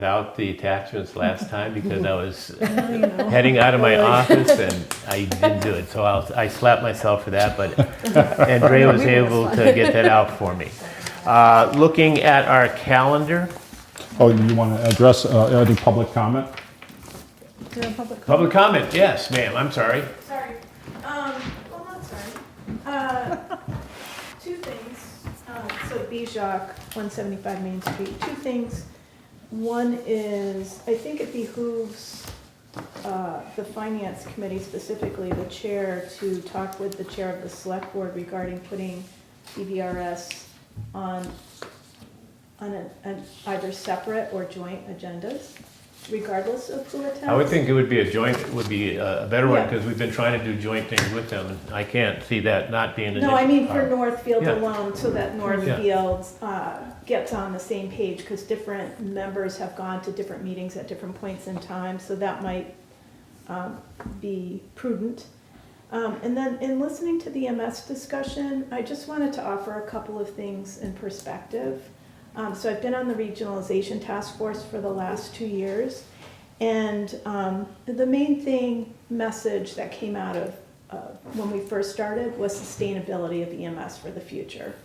without the attachments last time because I was heading out of my office and I didn't do it. So I slapped myself for that, but Andrea was able to get that out for me. Looking at our calendar. Oh, you want to address any public comment? Is there a public comment? Public comment, yes, ma'am, I'm sorry. Sorry. Well, not sorry. Two things. So Bijoc, 175 Main Street. Two things. One is, I think it behooves the Finance Committee, specifically the chair, to talk with the chair of the Select Board regarding putting EVRS on an either separate or joint agendas, regardless of who attends. I would think it would be a better one Yeah. because we've been trying to do joint things with them and I can't see that not being an No, I mean for part. Northfield Yeah. alone, so that Northfield gets on the same page, because different members have gone to different meetings at different points in time, so that might be prudent. And then in listening to the MS discussion, I just wanted to offer a couple of things in perspective. So I've been on the regionalization task force for the last 2 years, and the main message that came out of when we first started was sustainability of EMS for the future,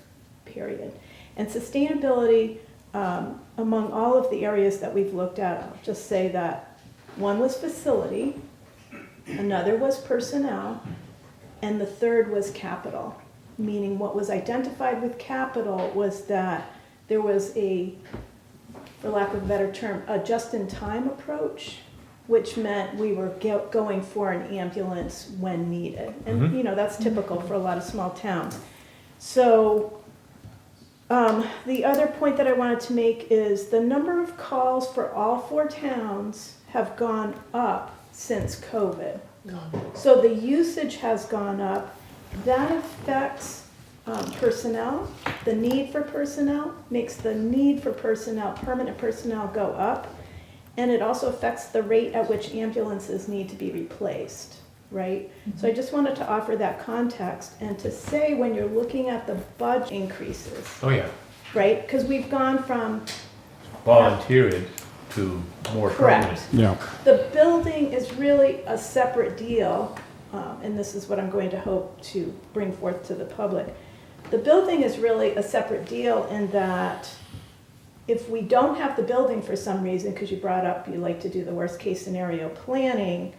period. And sustainability, among all of the areas that we've looked at, I'll just say that one was facility, another was personnel, and the third was capital. Meaning what was identified with capital was that there was a, for lack of a better term, a just-in-time approach, which meant we were going for an ambulance when needed. And, you know, that's typical for a lot of small towns. So the other point that I wanted to make is the number of calls for all 4 towns have gone up since COVID. So the usage has gone up. That affects personnel. The need for personnel makes the need for personnel, permanent personnel, go up. And it also affects the rate at which ambulances need to be replaced, right? So I just wanted to offer that context and to say when you're looking at the budget increases, Oh, yeah. right? Because we've gone from Volunteered to more permanent. correct. Yeah. The building is really a separate deal, and this is what I'm going to hope to bring forth to the public. The building is really a separate deal in that if we don't have the building for some reason, because you brought up you like to do the worst case scenario planning,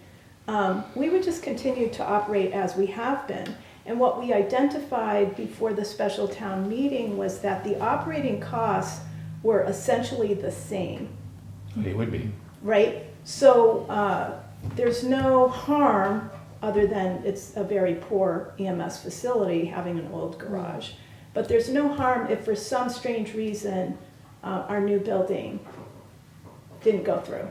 we would just continue to operate as we have been. And what we identified before the special town meeting was that the operating costs were essentially the same. They would be. Right? So there's no harm other than it's a very poor EMS facility having an old garage. But there's no harm if for some strange reason our new building didn't go through.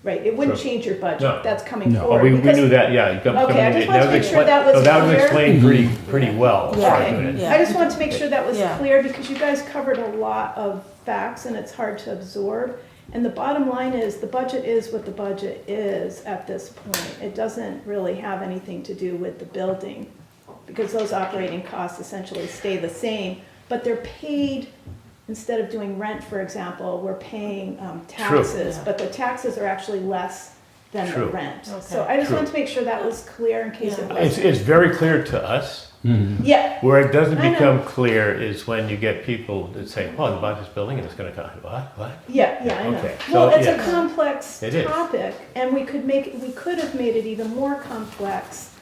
Right? It wouldn't Sure. change your budget. No. That's coming No. Oh, forward. we because- knew that, yeah. Okay, I just wanted to make sure that was So that was clear. explained pretty well. Yeah. prior to Okay, it. Yeah. I just wanted to make sure that was Yeah. clear because you guys covered a lot of facts and it's hard to absorb. And the bottom line is the budget is what the budget is at this point. It doesn't really have anything to do with the building because those operating costs essentially stay the same, but they're paid, instead of doing rent, for example, we're paying taxes, Yeah. but the taxes are actually less than the True. rent. Okay. So I just True. wanted to make sure that was clear in case it Yeah. wasn't. It's very clear to us. Yeah, Where it doesn't I know. become clear is when you get people that say, oh, they bought this building and it's gonna cost, what? yeah, I know. Okay, Well, so, it's a yes. complex It is. topic, and we could have made it even more complex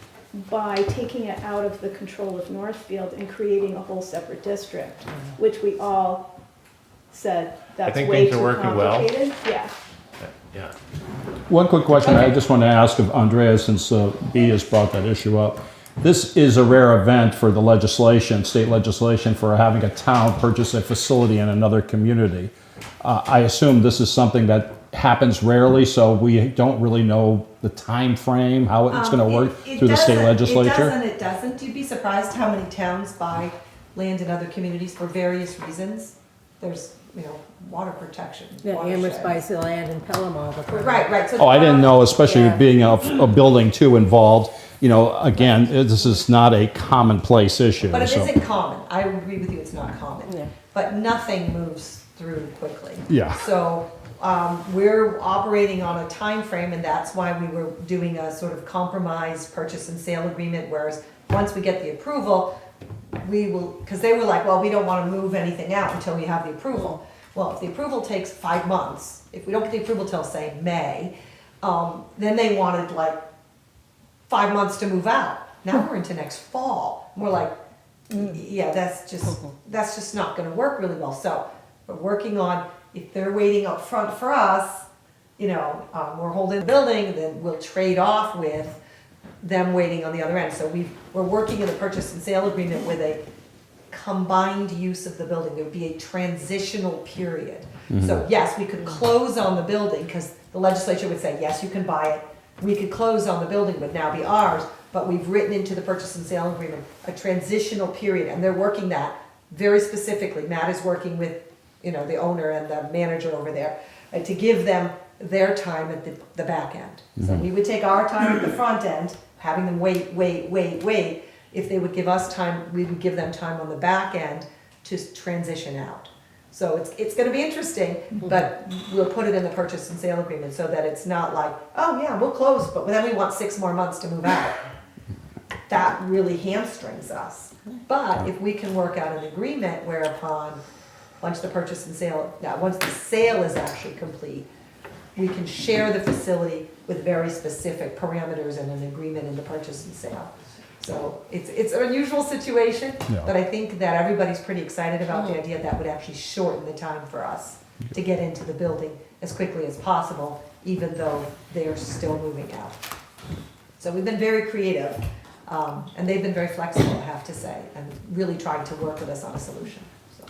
by taking it out of the control of Northfield and creating a whole separate district, which we all said that's think way things are too working well. complicated. Yeah. Yeah. One quick question I Okay. just want to ask of Andrea, since B has brought that issue up. This is a rare event for the legislation, state legislation, for having a town purchase a facility in another community. I assume this is something that happens rarely, so we don't really know the time frame, how it's going to work It through the state doesn't- legislature. It doesn't. You'd be surprised how many towns buy land in other communities for various reasons. There's, water protection. Yeah, Amherst watershed. buys the land in Pelham all the time. Right. So Oh, I didn't know, especially Yeah. being a building too involved. Again, this is not a commonplace issue. But it so- isn't common. I agree with you, it's not common. Yeah. But nothing moves through quickly. Yeah. So We're operating on a time frame, and that's why we were doing a sort of compromise purchase and sale agreement, whereas once we get the approval, we will, because they were like, well, we don't want to move anything out until we have the approval. Well, if the approval takes 5 months, if we don't get the approval till, say, May, then they wanted like 5 months to move out. Now we're into next fall. We're like, yeah, that's just not gonna work really well. So we're working on, if they're waiting up front for us, you know, we're holding the building, then we'll trade off with them waiting on the other end. So we're working in a purchase and sale agreement with a combined use of the building. There would be a transitional period. So yes, we could close on the building, because the legislature would say, yes, you can buy it. We could close on the building, would now be ours, but we've written into the purchase and sale agreement a transitional period, and they're working that very specifically. Matt is working with, you know, the owner and the manager over there to give them their time at the back end. So we would take our time at the front end, having them wait. If they would give us time, we would give them time on the back end to transition out. So it's gonna be interesting, but we'll put it in the purchase and sale agreement so that it's not like, oh yeah, we'll close, but then we want 6 more months to move out. That really hamstrings us. But if we can work out an agreement whereupon, once the purchase and sale, once the sale is actually complete, we can share the facility with very specific parameters and an agreement in the purchase and sale. So it's an unusual situation, Yeah. but I think that everybody's pretty excited about the idea that would actually shorten the time for us to get into the building as quickly as possible, even though they're still moving out. So we've been very creative, and they've been very flexible, I have to say, and really tried to work with us on a solution. So.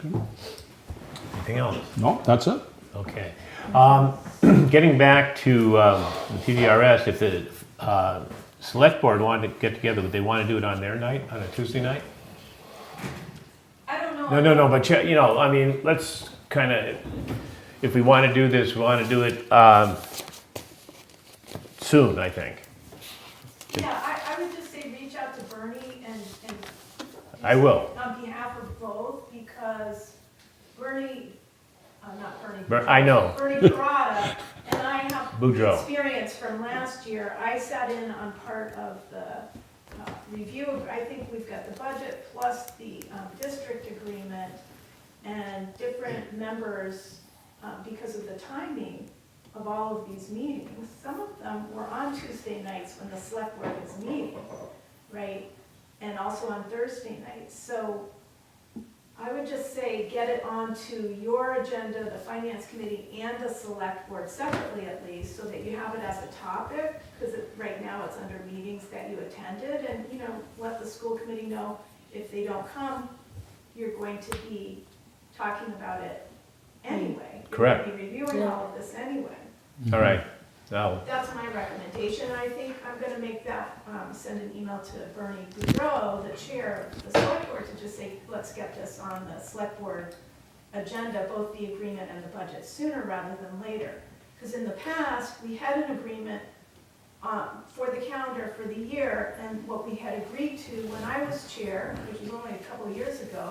Anything else? No, that's it. Okay. Getting back to the PVRS, if the select board wanted to get together, would they want to do it on their night, on a Tuesday night? I don't know. No, but you know, I mean, let's kind of, if we want to do this, we want to do it soon, I think. Yeah, I would just say reach out to Bernie and I will. on behalf of both, because Bernie, not Bernie. I know. Bernie Parada and I have Boudreaux. experience from last year. I sat in on part of the review. I think we've got the budget plus the district agreement, and different members, because of the timing of all of these meetings, some of them were on Tuesday nights when the select board is meeting, right? And also on Thursday nights. So I would just say get it onto your agenda, the finance committee and the select board separately at least, so that you have it as a topic, because right now it's under meetings that you attended, and, you know, let the school committee know if they don't come, you're going to be talking about it anyway. Correct. You're going to be reviewing all of this anyway. All right. Now, That's my recommendation. I think I'm gonna make that, send an email to Bernie Boudreaux, the chair of the select board, to just say, let's get this on the select board agenda, both the agreement and the budget, sooner rather than later. Because in the past, we had an agreement for the calendar for the year, and what we had agreed to when I was chair, which was only a couple of years ago,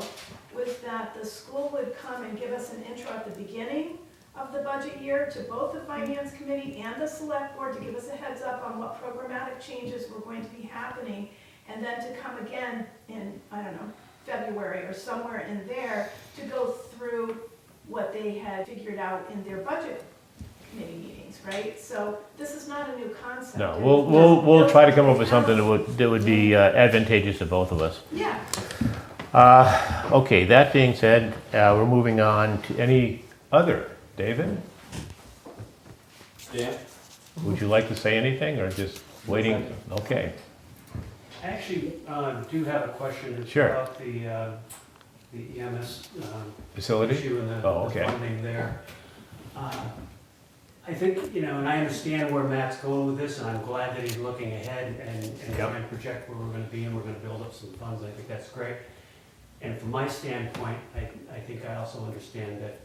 was that the school would come and give us an intro at the beginning of the budget year to both the finance committee and the select board, to give us a heads up on what programmatic changes were going to be happening, and then to come again in, I don't know, February or somewhere in there to go through what they had figured out in their budget committee meetings, right? So this is not a new concept. no, we'll try to come up with something that would be advantageous to both of us. Yeah. Okay, that being said, we're moving on to any other. David, Yeah, would you like to say anything, or just waiting? Okay. I actually do have a question Sure. about the EMS Facility? issue and the Oh, okay. funding there. I think, you know, and I understand where Matt's going with this, and I'm glad that he's looking ahead and Yep. trying to project where we're gonna be, and we're gonna build up some funds. I think that's great. And from my standpoint, I think I also understand that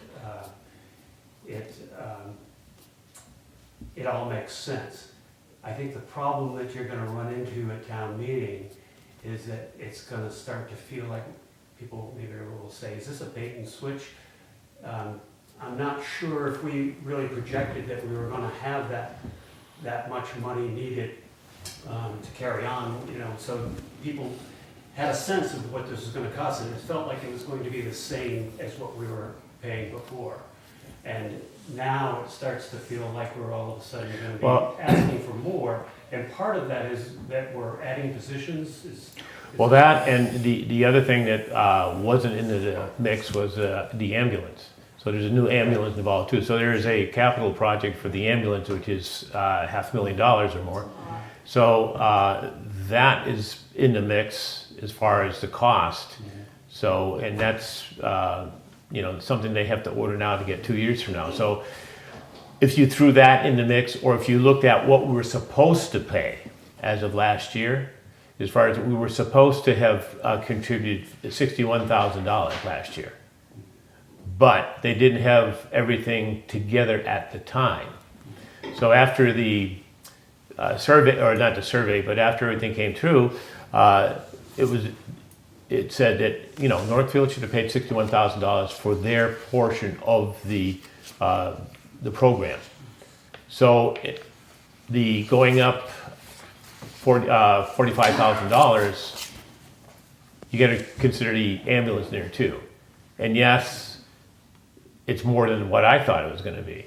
it all makes sense. I think the problem that you're gonna run into at town meeting is that it's gonna start to feel like people maybe will say, is this a bait and switch? I'm not sure if we really projected that we were gonna have that much money needed to carry on, you know, so people had a sense of what this was gonna cost, and it felt like it was going to be the same as what we were paying before. And now it starts to feel like we're all of a sudden gonna be asking for more, and part of that is that we're adding positions. Well, that, and the other thing that wasn't in the mix was the ambulance. So there's a new ambulance involved too. So there is a capital project for the ambulance, which is $500,000 or more. So that is in the mix as far as the cost. So, and that's, you know, something they have to order now to get 2 years from now. So if you threw that in the mix, or if you looked at what we were supposed to pay as of last year, as far as we were supposed to have contributed $61,000 last year. But they didn't have everything together at the time. So after the survey, or not the survey, but after everything came through, it said that, you know, Northfield should have paid $61,000 for their portion of the program. So the going up $45,000, you got to consider the ambulance there too. And yes, it's more than what I thought it was going to be.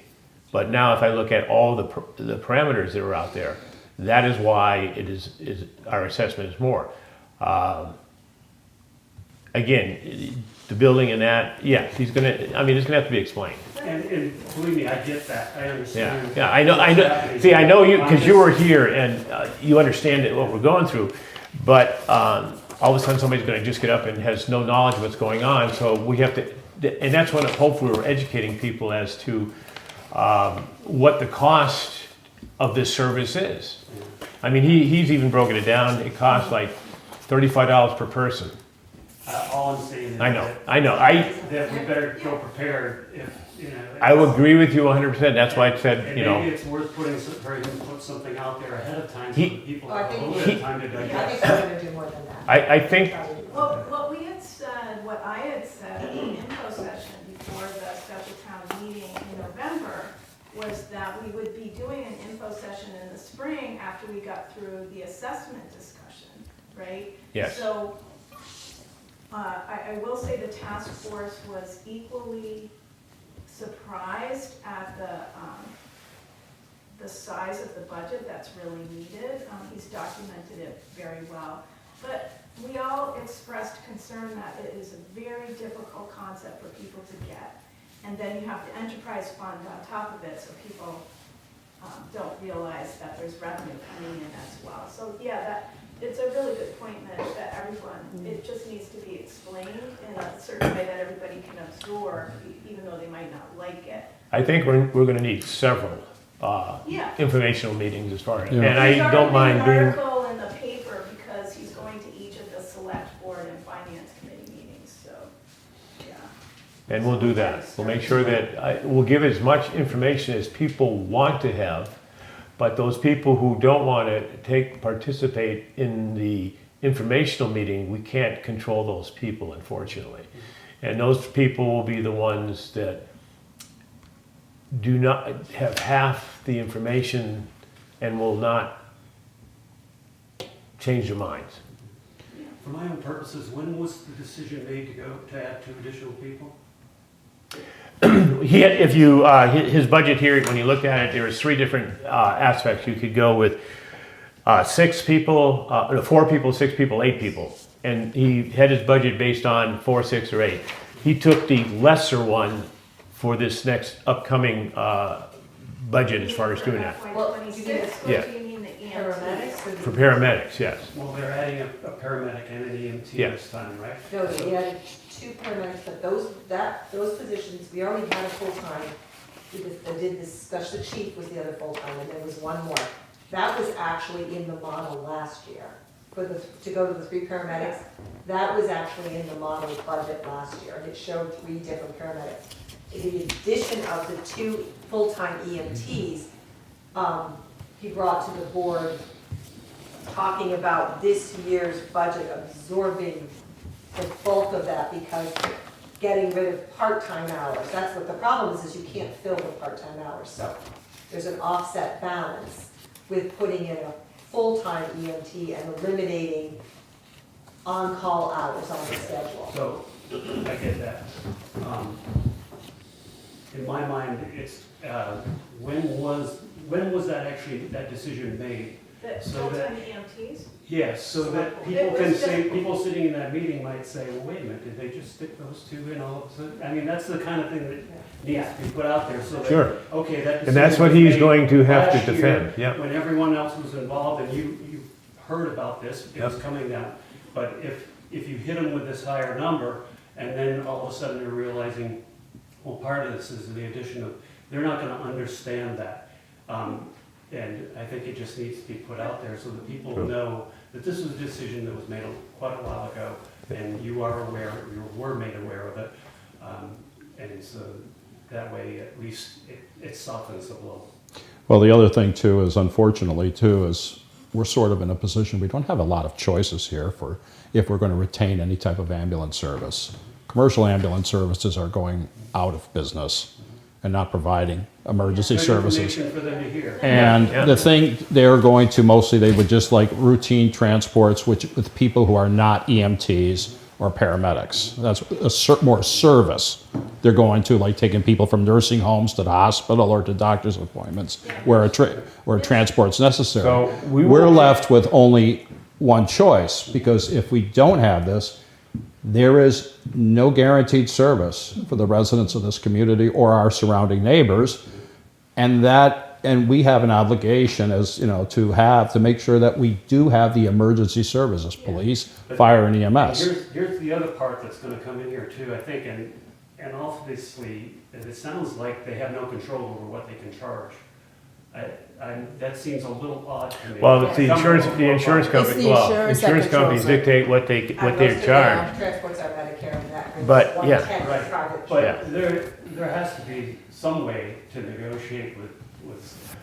But now if I look at all the parameters that are out there, that is why it is our assessment is more. Again, the building and that, yeah, it's going to have to be explained. And believe me, I get that, I understand. Yeah, I know. See, I know you, because you were here and you understand what we're going through. But all of a sudden somebody's going to just get up and has no knowledge of what's going on. So we have to, and that's when hopefully we're educating people as to what the cost of this service is. I mean, he's even broken it down. It costs like $35 per person. All I'm saying is I know. that we better go prepared if, you know. I will agree with you 100%. That's why I said, And you know. maybe it's worth for him to put something out there ahead of time so He- that people Oh, I have a think little bit of time to I digest. think we're gonna do more than that. I think, Well, what we had said, what I had said in the info session before the special town meeting in November was that we would be doing an info session in the spring after we got through the assessment discussion, right? Yes. So, I will say the task force was equally surprised at the size of the budget that's really needed. He's documented it very well. But we all expressed concern that it is a very difficult concept for people to get. And then you have the enterprise fund on top of it, so people don't realize that there's revenue coming in as well. So yeah, it's a really good point that everyone, it just needs to be explained in a certain way that everybody can absorb, even though they might not like it. I think we're going to need several Yeah. informational meetings as far as, Yeah. and I don't mind There's doing. already been an article in the paper because he's going to each of the select board and finance committee meetings, so, yeah. And we'll do that. We'll make sure that we'll give as much information as people want to have, but those people who don't want to participate in the informational meeting, we can't control those people, unfortunately. And those people will be the ones that do not have half the information and will not change their minds. For my own purposes, when was the decision made to add 2 additional people? He had, if you his budget here, when you looked at it, there was 3 different aspects. You could go with 6 people, 4 people, 6 people, 8 people, and he had his budget based on 4, 6, or 8. He took the lesser one for this next upcoming budget as far as doing that. Well, FY26, Yeah. what do you mean the EMT? Paramedics? For paramedics, yes. Well, they're adding a paramedic and an EMT Yeah. this time, right? No, we added 2 paramedics, but those positions, we already had a full-time. We did this, the chief was the other full-time, and there was 1 more. That was actually in the model last year, to go to the 3 paramedics. That was actually in the model budget last year, and it showed 3 different paramedics. In the addition of the 2 full-time EMTs, he brought to the board talking about this year's budget absorbing the bulk of that, because getting rid of part-time hours. That's what the problem is you can't fill the part-time hours. So there's an offset balance with putting in a full-time EMT and eliminating on-call hours on the schedule. So, I get that. In my mind, it's, when was that actually, that decision made? The So that- full-time EMTs? Yes, so that people It was can just- say, people sitting in that meeting might say, well, wait a minute, did they just stick those two in all of a sudden? I mean, that's the kind of thing that needs to be put out there, so that, Sure. okay, that. And that's decision what was he's made going to have last to year defend, yeah. When everyone else was involved and you heard about this, it was Yep. coming down. But if you hit them with this higher number, and then all of a sudden you're realizing, well, part of this is the addition of, they're not gonna understand that. And I think it just needs to be put out there so that people True. know that this was a decision that was made quite a while ago, and you are aware, you were made aware of it. And so that way, at least, it softens the blow. Well, the other thing too is, unfortunately too, is we're sort of in a position, we don't have a lot of choices here for if we're going to retain any type of ambulance service. Commercial ambulance services are going out of business and not providing emergency Good services. information for them to hear. And Yeah. the thing they're going to mostly, they would just like routine transports with people who are not EMTs or paramedics. That's more service. They're going to, like taking people from nursing homes to the hospital or to doctor's appointments where where transport's necessary. So we will- We're left with only one choice, because if we don't have this, there is no guaranteed service for the residents of this community or our surrounding neighbors. And we have an obligation, as you know, to make sure that we do have the emergency services, police, fire, and EMS. Here's the other part that's gonna come in here too, I think, and obviously, it sounds like they have no control over what they can charge. That seems a little odd to me. Well, it's the insurance company, It's the insurance that insurance companies controls it. dictate what they charge. Transports are Medicare and that. But, one yeah. can Right, private. but there has to be some way to negotiate with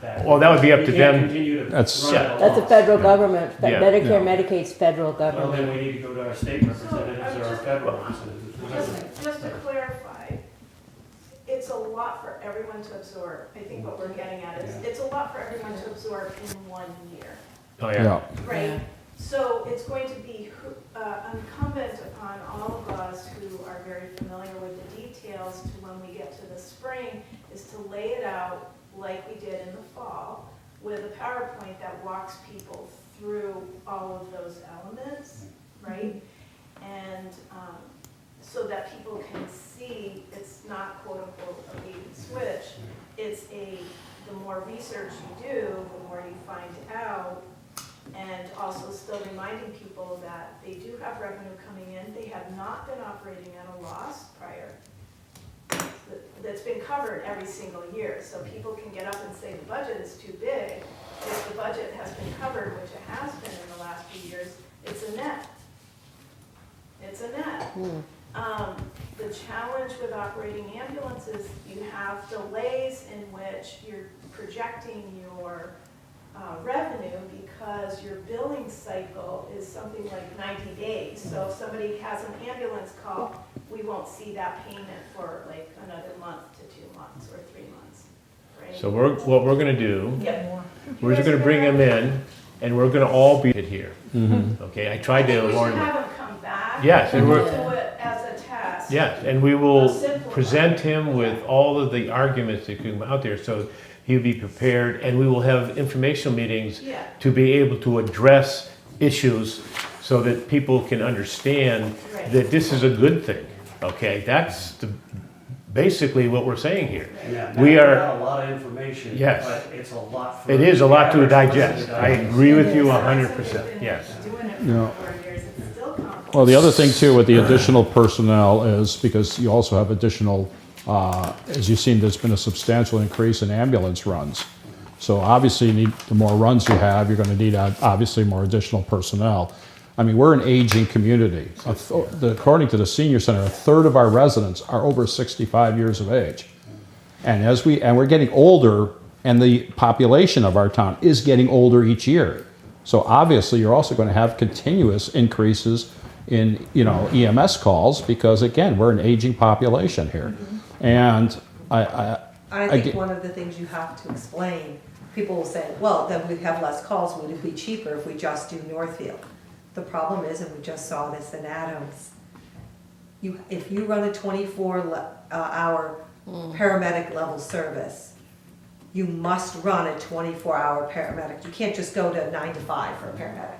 that. Well, that would be up to You can't them. continue to That's- run Yeah. it That's the along. federal government, Yeah. Medicare, Yeah. Medicaid's federal Well, government. then we need to go to our state representatives or our federal representatives. Just to clarify, it's a lot for everyone to absorb. I think what we're getting at is, it's a lot for everyone to absorb in 1 year, Oh, Yeah. yeah. right? Yeah. So it's going to be incumbent upon all of us who are very familiar with the details to when we get to the spring, is to lay it out like we did in the fall, with a PowerPoint that walks people through all of those elements, right? And so that people can see it's not quote unquote a bait and switch. It's the more research you do, the more you find out. And also still reminding people that they do have revenue coming in. They have not been operating at a loss prior. That's been covered every single year. So people can get up and say the budget is too big. If the budget has been covered, which it has been in the last few years, it's a net. It's a net. The challenge with operating ambulances, you have delays in which you're projecting your revenue, because your billing cycle is something like 90 days. So if somebody has an ambulance call, we won't see that payment for like another month to 2 months or 3 months, right? So what we're gonna do, Yeah. we're just gonna bring them in, and we're gonna all be here. Mm-hmm. Okay, I tried to We warn should them. have them come back. Yes, and we're- Do it as a test. Yes, and we will A simple present one. him with all of the arguments that come out there, so he'll be prepared, and we will have informational meetings Yeah. to be able to address issues so that people can understand Right. that this is a good thing, okay? That's basically what we're saying here. Yeah, We Matt are- got a lot of information, Yes. but it's a lot for. It is a the lot to average person digest. to I digest. agree with you So 100%, somebody's been yes. Doing it for Yeah. 4 years, it's still complex. Well, the other thing too with the additional personnel is because you also have additional, as you've seen, there's been a substantial increase in ambulance runs. So obviously, the more runs you have, you're going to need obviously more additional personnel. I mean, we're an aging community. According to the senior center, a third of our residents are over 65 years of age. And we're getting older, and the population of our town is getting older each year. So obviously, you're also going to have continuous increases in, you know, EMS calls, because again, we're an aging population here. And I think one of the things you have to explain, people will say, well, then we'd have less calls, would it be cheaper if we just do Northfield? The problem is, and we just saw this in Adams, if you run a 24-hour paramedic level service, you must run a 24-hour paramedic. You can't just go to 9 to 5 for paramedics.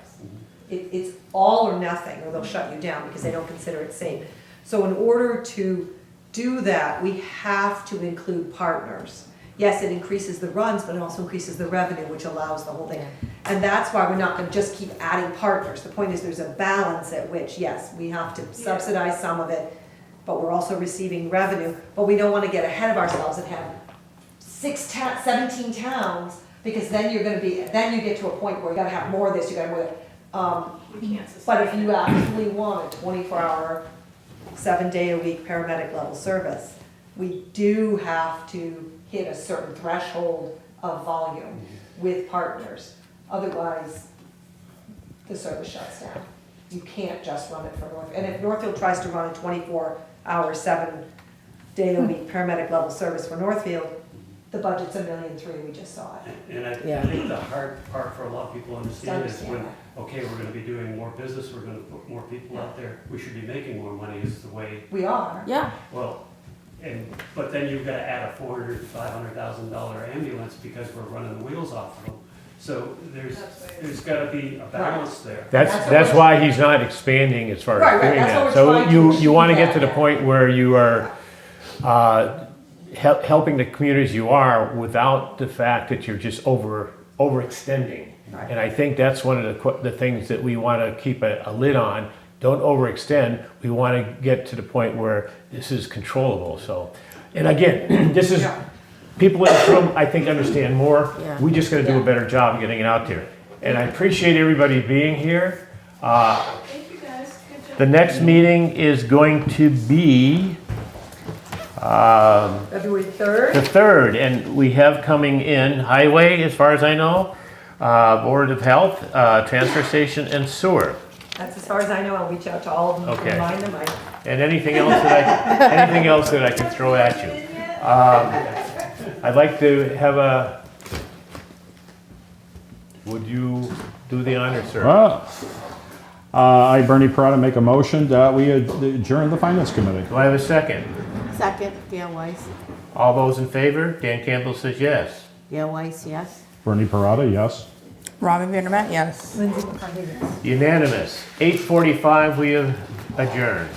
It's all or nothing, or they'll shut you down because they don't consider it safe. So in order to do that, we have to include partners. Yes, it increases the runs, but it also increases the revenue, which allows the whole thing. And that's why we're not gonna just keep adding partners. The point is there's a balance at which, yes, we have to subsidize some of it, but we're also receiving revenue. But we don't wanna get ahead of ourselves and have 17 towns, because then you're gonna be, then you get to a point where you gotta have more of this, you gotta have more of that. You can't sustain But if you actually want a 24-hour, 7-day-a-week paramedic level service, we do have to hit a certain threshold of volume with partners. Otherwise, the service shuts down. You can't just run it for Northfield. And if Northfield tries to run a 24-hour, 7-day-a-week paramedic level service for Northfield, the budget's $1.3 million, we just saw it. And I Yeah. think the hard part for a lot of people to understand is Understand when, that. okay, we're gonna be doing more business, we're gonna put more people out there, we should be making more money is the way, We are. Yeah, well, but then you've gotta add a $500,000 ambulance because we're running the wheels off of them. So there's gotta be a balance there. That's why he's not expanding as far Right, as right, doing that's what that. we're So trying to you want to achieve get to the that, point where you are helping the communities you are without the fact that you're just overextending. Right. And I think that's one of the things that we want to keep a lid on. Don't overextend. We want to get to the point where this is controllable. So, and again, this is, Yeah. people in this room, I think, understand more. Yeah. We just got to do a Yeah. better job of getting it out there. And I appreciate everybody being here. Thank you guys, good job. The next meeting is going to be February 3rd? the 3rd, and we have coming in Highway, as far as I know, Board of Health, Transfer Station, and Sewer. That's as far as I know. I'll reach out to all of them to Okay. remind them. And anything else that I can throw at you. I'd like to have would you do the honor, sir? Well, I, Bernie Parada, make a motion that we adjourn the Finance Committee. Do I have a second? second, Gail Weiss. All those in favor? Dan Campbell says yes. Gail Weiss, yes. Bernie Parada, yes. Robin Vandermatt, yes. Lindsay McCarthy, yes. Unanimous. 8:45, we have adjourned.